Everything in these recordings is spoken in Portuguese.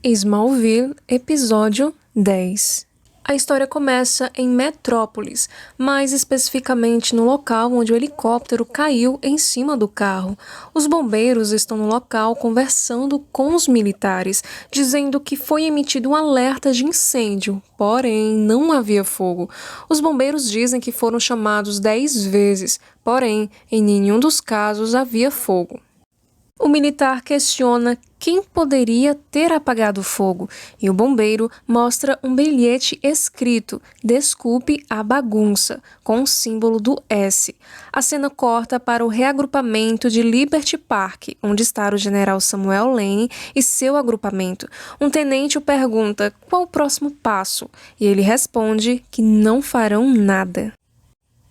Smallville, episódio 10. A história começa em Metrópolis, mais especificamente no local onde o helicóptero caiu em cima do carro. Os bombeiros estão no local conversando com os militares, dizendo que foi emitido um alerta de incêndio, porém não havia fogo. Os bombeiros dizem que foram chamados 10 vezes, porém em nenhum dos casos havia fogo. O militar questiona quem poderia ter apagado o fogo e o bombeiro mostra um bilhete escrito "Desculpe a bagunça", com o símbolo do S. A cena corta para o reagrupamento de Liberty Park, onde está o general Samuel Lane e seu agrupamento. Um tenente o pergunta qual o próximo passo e ele responde que não farão nada.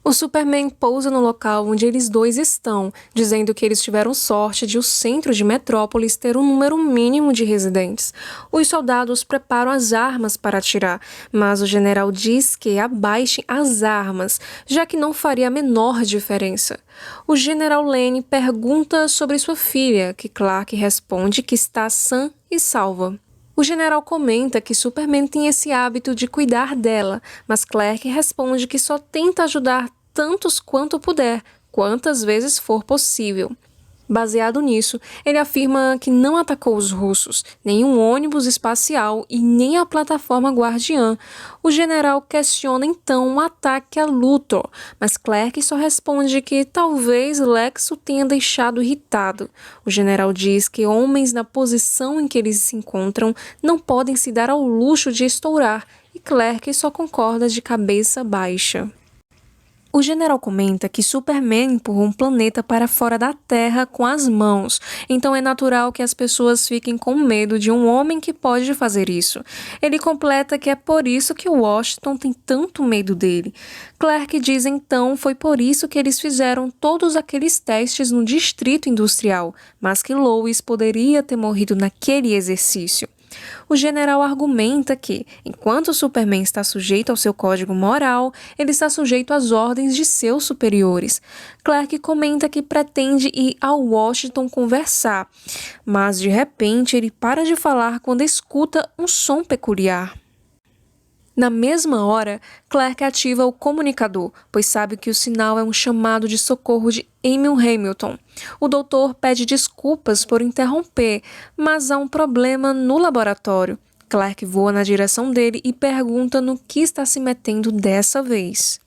O Superman pousa no local onde eles dois estão, dizendo que eles tiveram sorte de o centro de Metrópolis ter um número mínimo de residentes. Os soldados preparam as armas para atirar, mas o general diz que abaixem as armas, já que não faria a menor diferença. O general Lane pergunta sobre sua filha, que Clark responde que está sã e salva. O general comenta que Superman tem esse hábito de cuidar dela, mas Clark responde que só tenta ajudar tantos quanto puder, quantas vezes for possível. Baseado nisso, ele afirma que não atacou os russos, nem um ônibus espacial e nem a plataforma Guardiã. O general questiona então um ataque a Luthor, mas Clark só responde que talvez Lex o tenha deixado irritado. O general diz que homens na posição em que eles se encontram não podem se dar ao luxo de estourar, e Clark só concorda de cabeça baixa. O general comenta que Superman empurrou um planeta para fora da Terra com as mãos, então é natural que as pessoas fiquem com medo de um homem que pode fazer isso. Ele completa que é por isso que Washington tem tanto medo dele. Clark diz então foi por isso que eles fizeram todos aqueles testes no Distrito Industrial, mas que Lois poderia ter morrido naquele exercício. O general argumenta que, enquanto Superman está sujeito ao seu código moral, ele está sujeito às ordens de seus superiores. Clark comenta que pretende ir a Washington conversar, mas de repente ele para de falar quando escuta um som peculiar. Na mesma hora, Clark ativa o comunicador, pois sabe que o sinal é um chamado de socorro de Emil Hamilton. O doutor pede desculpas por interromper, mas há um problema no laboratório. Clark voa na direção dele e pergunta no que está se metendo dessa vez.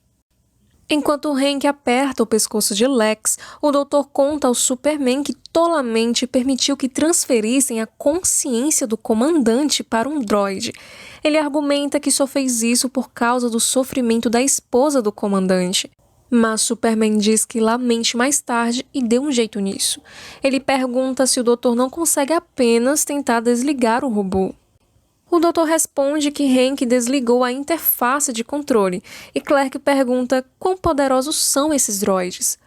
Enquanto Hank aperta o pescoço de Lex, o doutor conta ao Superman que tolamente permitiu que transferissem a consciência do comandante para um droide. Ele argumenta que só fez isso por causa do sofrimento da esposa do comandante. Mas Superman diz que lamente mais tarde e deu um jeito nisso. Ele pergunta se o doutor não consegue apenas tentar desligar o robô. O doutor responde que Hank desligou a interface de controle e Clark pergunta quão poderosos são esses droides.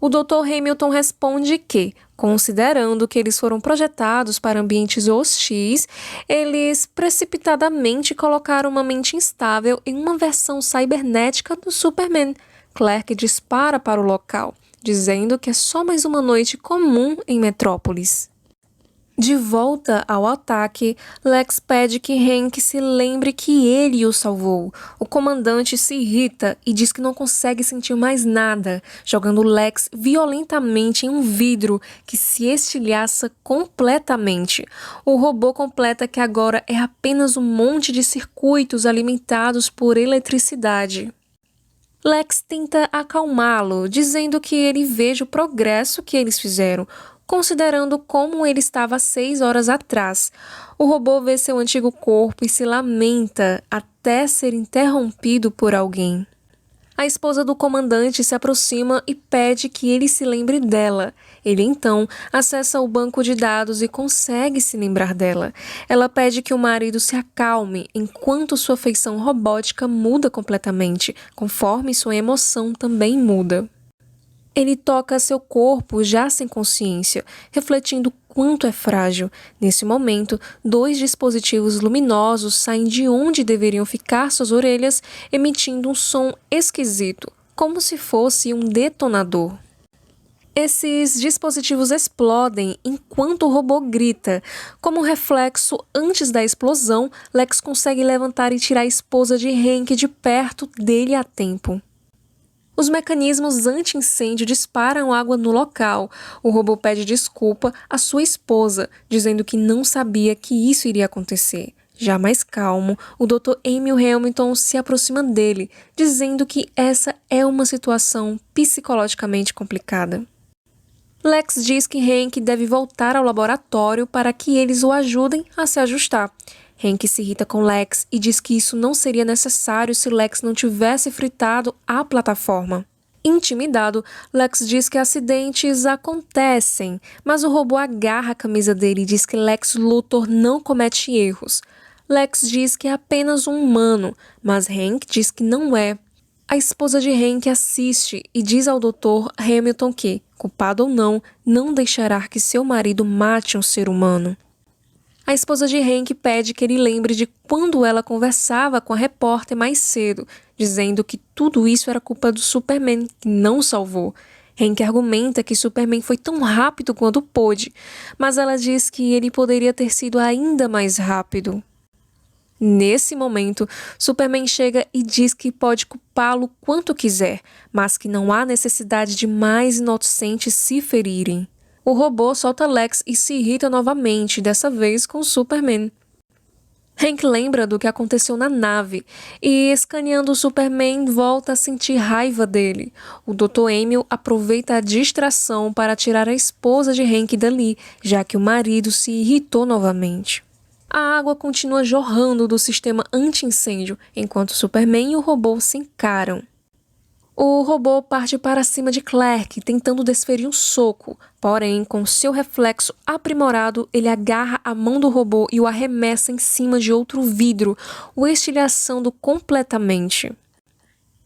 O Dr. Hamilton responde que, considerando que eles foram projetados para ambientes hostis, eles precipitadamente colocaram uma mente instável em uma versão cibernética do Superman. Clark dispara para o local, dizendo que é só mais uma noite comum em Metrópolis. De volta ao ataque, Lex pede que Hank se lembre que ele o salvou. O comandante se irrita e diz que não consegue sentir mais nada, jogando Lex violentamente em um vidro que se estilhaça completamente. O robô completa que agora é apenas um monte de circuitos alimentados por eletricidade. Lex tenta acalmá-lo, dizendo que ele veja o progresso que eles fizeram, considerando como ele estava 6 horas atrás. O robô vê seu antigo corpo e se lamenta até ser interrompido por alguém. A esposa do comandante se aproxima e pede que ele se lembre dela. Ele então acessa o banco de dados e consegue se lembrar dela. Ela pede que o marido se acalme enquanto sua feição robótica muda completamente, conforme sua emoção também muda. Ele toca seu corpo já sem consciência, refletindo quanto é frágil. Nesse momento, 2 dispositivos luminosos saem de onde deveriam ficar suas orelhas, emitindo um som esquisito, como se fosse um detonador. Esses dispositivos explodem enquanto o robô grita. Como reflexo, antes da explosão, Lex consegue levantar e tirar a esposa de Hank de perto dele a tempo. Os mecanismos anti-incêndio disparam água no local. O robô pede desculpa à sua esposa, dizendo que não sabia que isso iria acontecer. Já mais calmo, o Dr. Emil Hamilton se aproxima dele, dizendo que essa é uma situação psicologicamente complicada. Lex diz que Hank deve voltar ao laboratório para que eles o ajudem a se ajustar. Hank se irrita com Lex e diz que isso não seria necessário se Lex não tivesse fritado a plataforma. Intimidado, Lex diz que acidentes acontecem, mas o robô agarra a camisa dele e diz que Lex Luthor não comete erros. Lex diz que é apenas um humano, mas Hank diz que não é. A esposa de Hank assiste e diz ao Dr. Hamilton que, culpado ou não deixará que seu marido mate um ser humano. A esposa de Hank pede que ele lembre de quando ela conversava com a repórter mais cedo, dizendo que tudo isso era culpa do Superman, que não o salvou. Hank argumenta que Superman foi tão rápido quanto pôde, mas ela diz que ele poderia ter sido ainda mais rápido. Nesse momento, Superman chega e diz que pode culpá-lo quanto quiser, mas que não há necessidade de mais inocentes se ferirem. O robô solta Lex e se irrita novamente, dessa vez com Superman. Hank lembra do que aconteceu na nave e, escaneando o Superman, volta a sentir raiva dele. O Dr. Emil aproveita a distração para tirar a esposa de Hank dali, já que o marido se irritou novamente. A água continua jorrando do sistema anti-incêndio, enquanto Superman e o robô se encaram. O robô parte para cima de Clark, tentando desferir um soco, porém, com seu reflexo aprimorado, ele agarra a mão do robô e o arremessa em cima de outro vidro, o estilhaçando completamente.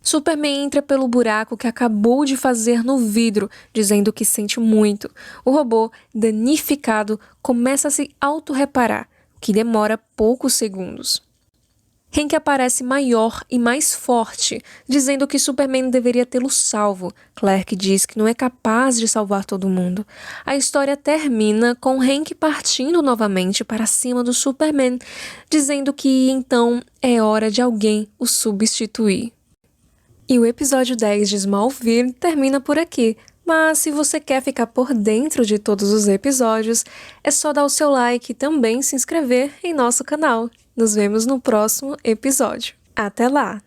Superman entra pelo buraco que acabou de fazer no vidro, dizendo que sente muito. O robô, danificado, começa a se auto-reparar, o que demora poucos segundos. Hank aparece maior e mais forte, dizendo que Superman deveria tê-lo salvo. Clark diz que não é capaz de salvar todo mundo. A história termina com Hank partindo novamente para cima do Superman, dizendo que então é hora de alguém o substituir. E o episódio 10 de Smallville termina por aqui. Mas se você quer ficar por dentro de todos os episódios, é só dar o seu like e também se inscrever em nosso canal. Nos vemos no próximo episódio. Até lá!